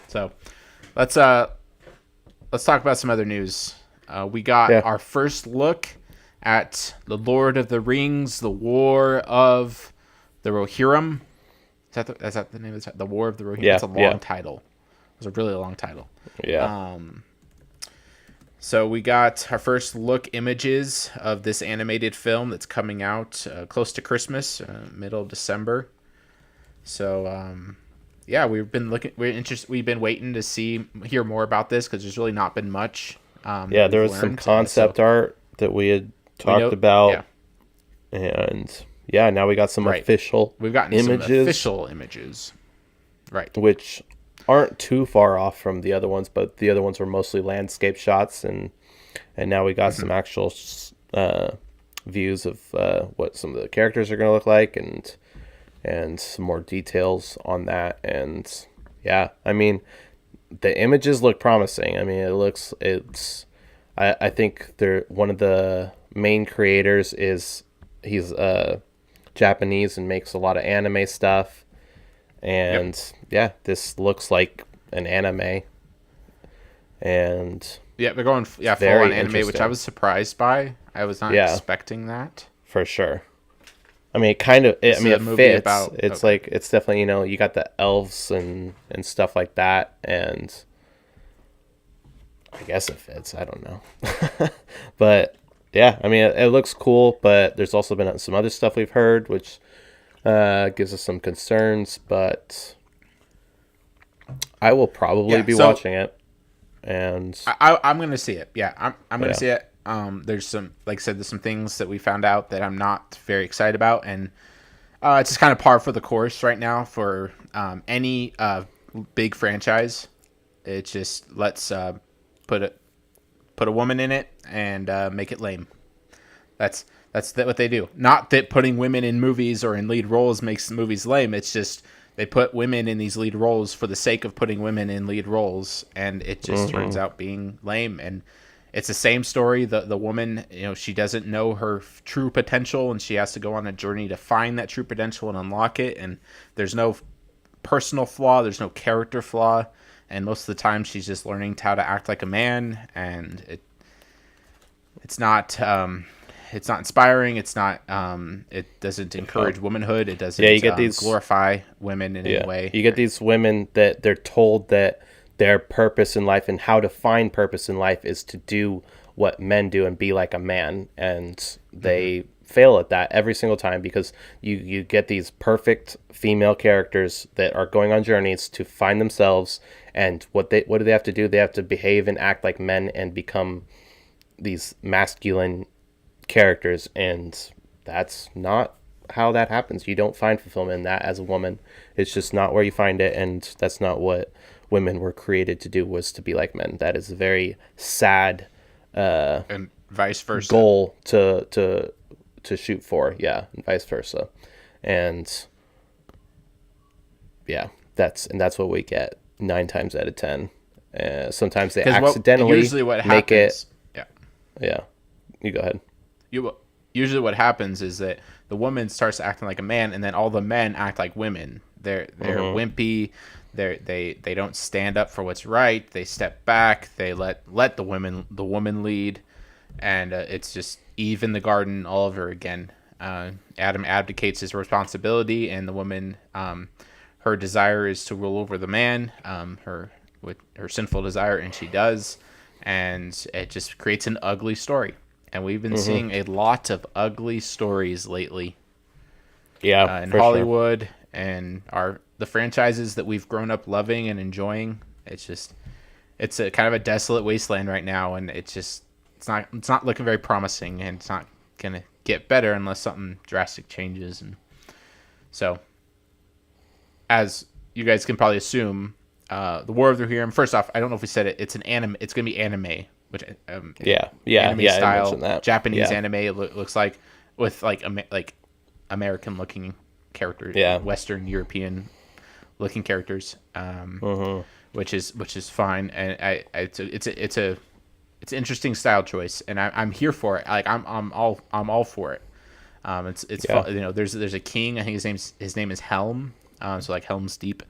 So let's talk about some other news. We got our first look at the Lord of the Rings, the War of the Rohirrim. Is that the name of the War of the Rohirrim? It's a long title. It's a really long title. Yeah. So we got our first look images of this animated film that's coming out close to Christmas, middle of December. So we've been looking. We've been waiting to hear more about this because there's really not been much. There was some concept art that we had talked about, and now we got some official. We've gotten images, some official images, right? Which aren't too far off from the other ones, but the other ones were mostly landscape shots, and now we got some actual views of what some of the characters are going to look like, and some more details on that. And I mean, the images look promising. I mean, I think they're one of the main creators he's Japanese and makes a lot of anime stuff. And this looks like an anime. And they're going full on anime, which I was surprised by. I was not expecting that. For sure. I mean, it fits. It's definitely, you got the elves and stuff like that, and I guess it fits. I don't know. But I mean, it looks cool, but there's also been some other stuff we've heard, which gives us some concerns, but I will probably be watching it, and I'm going to see it. Yeah, I'm going to see it. There's some, like I said, there's some things that we found out that I'm not very excited about, and it's just kind of par for the course right now for any big franchise. It's just let's put a woman in it and make it lame. That's what they do. Not that putting women in movies or in lead roles makes movies lame. It's just they put women in these lead roles for the sake of putting women in lead roles, and it just turns out being lame. And it's the same story. The woman, she doesn't know her true potential, and she has to go on a journey to find that true potential and unlock it. And there's no personal flaw. There's no character flaw. And most of the time, she's just learning how to act like a man. And it's not inspiring. It's not. It doesn't encourage womanhood. It doesn't. You get these glorify women in any way. You get these women that they're told that their purpose in life and how to find purpose in life is to do what men do and be like a man, and they fail at that every single time because you get these perfect female characters that are going on journeys to find themselves, and what do they have to do? They have to behave and act like men and become these masculine characters, and that's not how that happens. You don't find fulfillment in that as a woman. It's just not where you find it, and that's not what women were created to do, was to be like men. That is a very sad and vice versa goal to shoot for, and vice versa. And that's what we get 9 times out of 10. Sometimes they accidentally make it. You go ahead. Usually what happens is that the woman starts acting like a man, and then all the men act like women. They're wimpy. They don't stand up for what's right. They step back. They let the woman lead, and it's just Eve in the garden all over again. Adam abdicates his responsibility, and the woman, her desire is to rule over the man, with her sinful desire, and she does, and it just creates an ugly story. And we've been seeing a lot of ugly stories lately. In Hollywood, and the franchises that we've grown up loving and enjoying. It's a kind of a desolate wasteland right now, and it's not looking very promising, and it's not gonna get better unless something drastic changes. And so, as you guys can probably assume, the War of the Rohirrim. First off, I don't know if we said it. It's an anime. It's gonna be anime, which anime style Japanese anime. It looks like, with like American looking characters, Western European looking characters, which is fine, and it's an interesting style choice, and I'm here for it. Like I'm all for it. It's fun. There's a king. I think his name is Helm. So like Helm's Deep,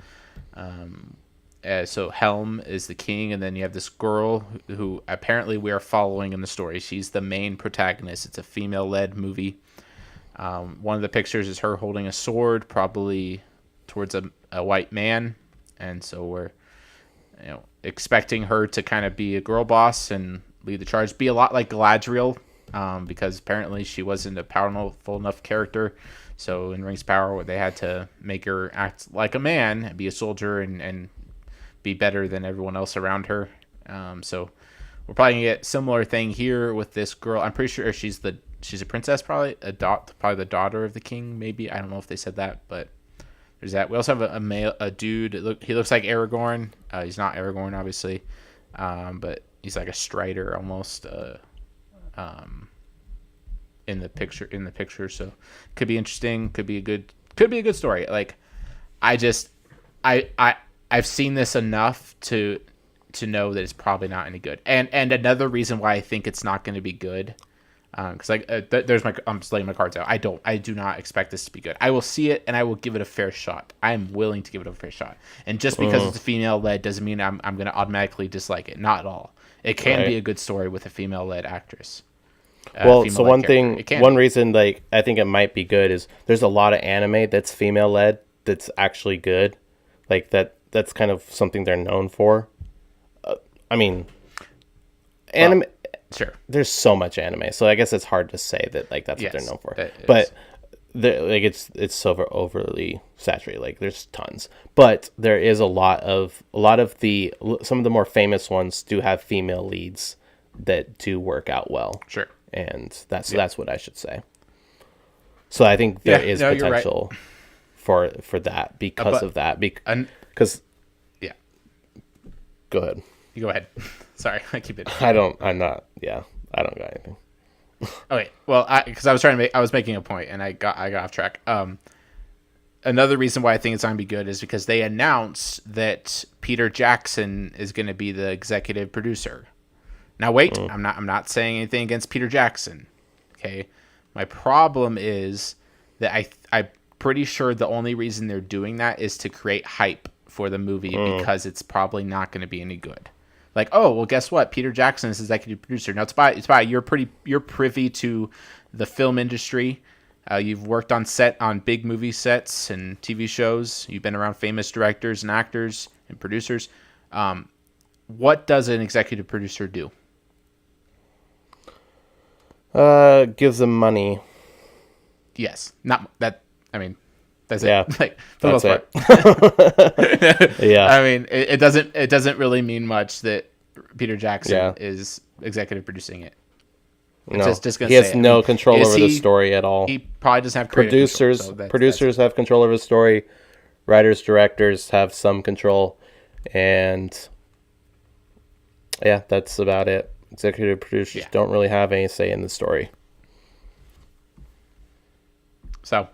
So Helm is the king, and then you have this girl who apparently we are following in the story. She's the main protagonist. It's a female-led movie. One of the pictures is her holding a sword, probably towards a white man, and so we're expecting her to kind of be a girl boss and lead the charge, be a lot like Galadriel, because apparently she wasn't a powerful enough character. So in Rings of Power, they had to make her act like a man, be a soldier, and be better than everyone else around her. So we're probably gonna get similar thing here with this girl. I'm pretty sure she's a princess, probably probably the daughter of the king. Maybe, I don't know if they said that, but there's that. We also have a dude. He looks like Aragorn. He's not Aragorn, obviously, but he's like a Strider almost. In the picture, so could be interesting. Could be a good story. Like, I've seen this enough to know that it's probably not any good. And another reason why I think it's not going to be good, because I'm just laying my cards out. I do not expect this to be good. I will see it and I will give it a fair shot. I am willing to give it a fair shot. And just because it's female led doesn't mean I'm going to automatically dislike it. Not at all. It can be a good story with a female led actress. Well, so one reason like I think it might be good is there's a lot of anime that's female led that's actually good, like that's kind of something they're known for. I mean, anime. Sure. There's so much anime, so I guess it's hard to say that like that's what they're known for. But like it's so overly saturated. Like there's tons, but there is some of the more famous ones do have female leads that do work out well. Sure. And that's what I should say. So I think there is potential for that because of that. Because go ahead. You go ahead. Sorry, I keep it. I don't got anything. Okay. Well, because I was making a point and I got off track. Another reason why I think it's going to be good is because they announced that Peter Jackson is going to be the executive producer. Now wait, I'm not saying anything against Peter Jackson. Okay, my problem is that I'm pretty sure the only reason they're doing that is to create hype for the movie because it's probably not going to be any good. Like, oh well, guess what? Peter Jackson is executive producer. Now Tobiah, you're privy to the film industry. You've worked on big movie sets and TV shows. You've been around famous directors and actors and producers. What does an executive producer do? Gives them money. Yes, not that. I mean, that's it. Like for the most part. Yeah. I mean, it doesn't really mean much that Peter Jackson is executive producing it. No, he has no control over the story at all. He probably doesn't have producers. Control, so producers have control over the story. Writers, directors have some control, and that's about it. Executive producers don't really have any say in the story. So,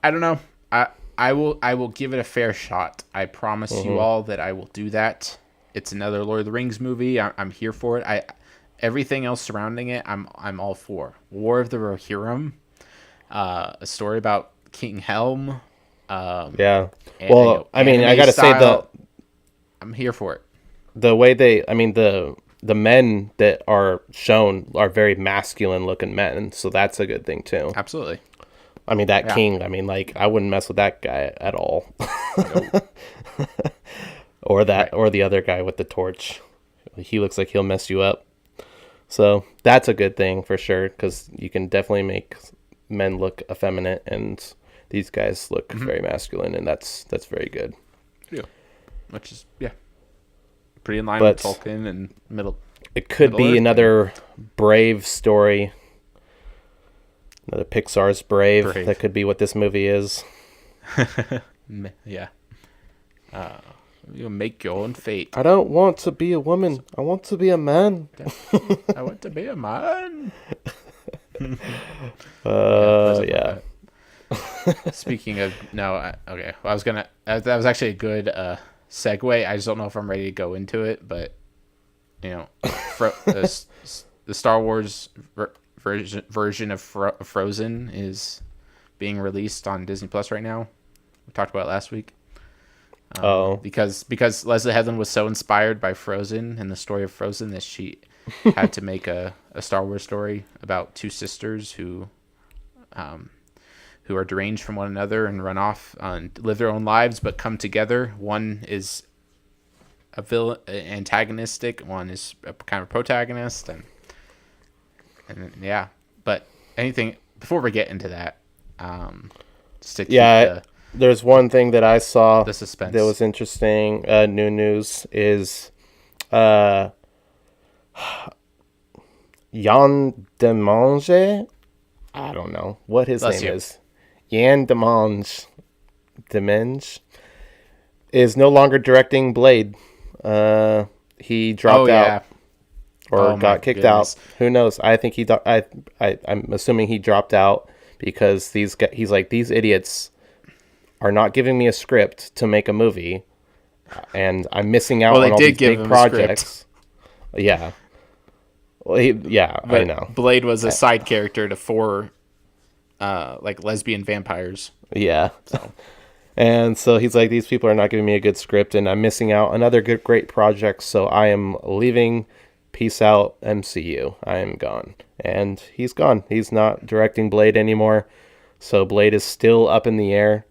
I don't know. I will give it a fair shot. I promise you all that I will do that. It's another Lord of the Rings movie. I'm here for it. Everything else surrounding it, I'm all for. War of the Rohirrim, a story about King Helm. Well, I mean, I gotta say I'm here for it. The way the men that are shown are very masculine looking men, so that's a good thing too. Absolutely. I mean, that king, I mean, like, I wouldn't mess with that guy at all. Or the other guy with the torch. He looks like he'll mess you up. So that's a good thing for sure, because you can definitely make men look effeminate, and these guys look very masculine, and that's very good. Yeah. Which is, pretty in line with Tolkien and Middle. It could be another Brave story. Another Pixar's Brave. That could be what this movie is. Yeah. You make your own fate. I don't want to be a woman. I want to be a man. I want to be a man. Yeah. Speaking of okay. Well, that was actually a good segue. I just don't know if I'm ready to go into it, but the Star Wars version of Frozen is being released on Disney Plus right now. We talked about it last week. Oh, Because Leslie Headland was so inspired by Frozen and the story of Frozen that she had to make a Star Wars story about two sisters who are deranged from one another and run off and live their own lives, but come together. One is a villain, antagonistic. One is a kind of protagonist, and yeah. But anything before we get into that, just to keep there's one thing that I saw the suspense that was interesting. New news is Yann Demange. I don't know what his name is. Yann Demange is no longer directing Blade. He dropped out or got kicked out. Who knows? I think I'm assuming he dropped out because he's like, these idiots are not giving me a script to make a movie, and I'm missing out on all these big projects. Yeah. Well, I know. Blade was a side character to 4 like lesbian vampires. Yeah. And so he's like, these people are not giving me a good script, and I'm missing out on other great projects, so I am leaving. Peace out, MCU. I am gone. And he's gone. He's not directing Blade anymore. So Blade is still up in the air.